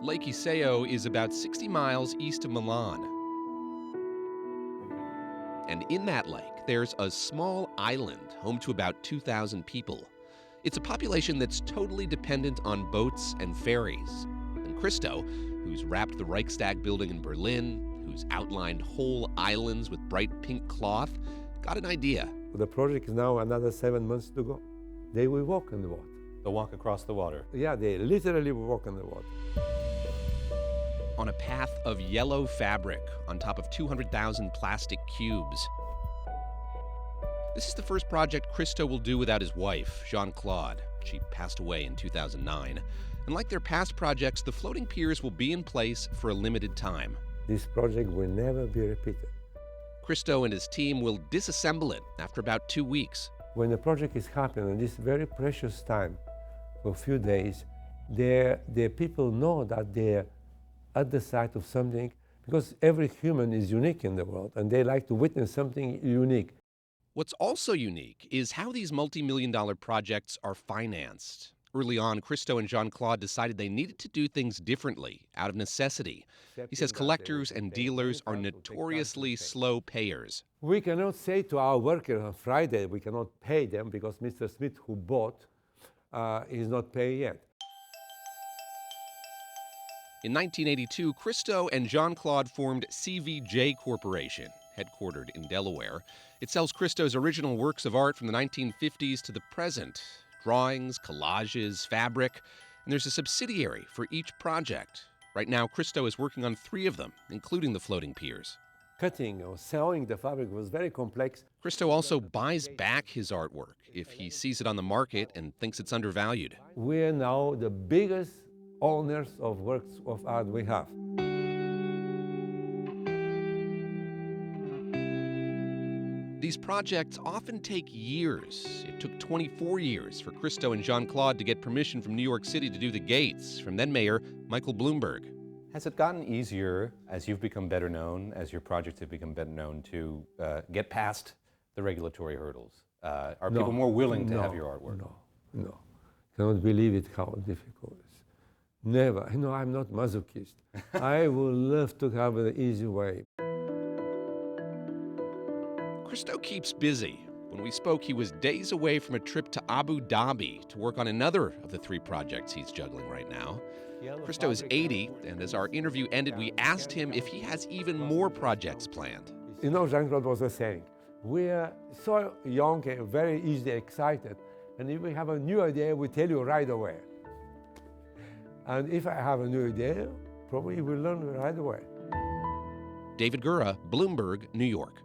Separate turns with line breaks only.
Lake Iseo is about 60 miles east of Milan. And in that lake, there's a small island home to about 2,000 people. It's a population that's totally dependent on boats and ferries. And Christo, who's wrapped the Reichstag building in Berlin, who's outlined whole islands with bright pink cloth, got an idea.
The project is now another 7 months to go. They will walk on the water.
They'll walk across the water.
Yeah, they literally walk on the water.
On a path of yellow fabric on top of 200,000 plastic cubes. This is the first project Christo will do without his wife, Jeanne-Claude. She passed away in 2009. And like their past projects, the floating piers will be in place for a limited time.
This project will never be repeated.
Christo and his team will disassemble it after about 2 weeks.
When the project is happening in this very precious time, for a few days, the people know that they're at the site of something, because every human is unique in the world, and they like to witness something unique.
What's also unique is how these multi-million-dollar projects are financed. Early on, Christo and Jeanne-Claude decided they needed to do things differently, out of necessity. He says collectors and dealers are notoriously slow payers.
We cannot say to our workers on Friday, we cannot pay them because Mr. Smith, who bought, is not paid yet.
In 1982, Christo and Jeanne-Claude formed CVJ Corporation, headquartered in Delaware. It sells Christo's original works of art from the 1950s to the present. Drawings, collages, fabric, and there's a subsidiary for each project. Right now, Christo is working on 3 of them, including the floating piers.
Cutting or sewing the fabric was very complex.
Christo also buys back his artwork if he sees it on the market and thinks it's undervalued.
We're now the biggest owners of works of art we have.
These projects often take years. It took 24 years for Christo and Jeanne-Claude to get permission from New York City to do the gates, from then Mayor Michael Bloomberg.
Has it gotten easier as you've become better known, as your projects have become better known, to get past the regulatory hurdles? Are people more willing to have your artwork?
No. Cannot believe it how difficult it is. Never. I'm not masochist. I would love to have an easy way.
Christo keeps busy. When we spoke, he was days away from a trip to Abu Dhabi to work on another of the 3 projects he's juggling right now. Christo is 80, and as our interview ended, we asked him if he has even more projects planned.
Jean-Claude was saying, we are so young and very easily excited, and if we have a new idea, we tell you right away. And if I have a new idea, probably we'll learn right away.
David Gura, Bloomberg, New York.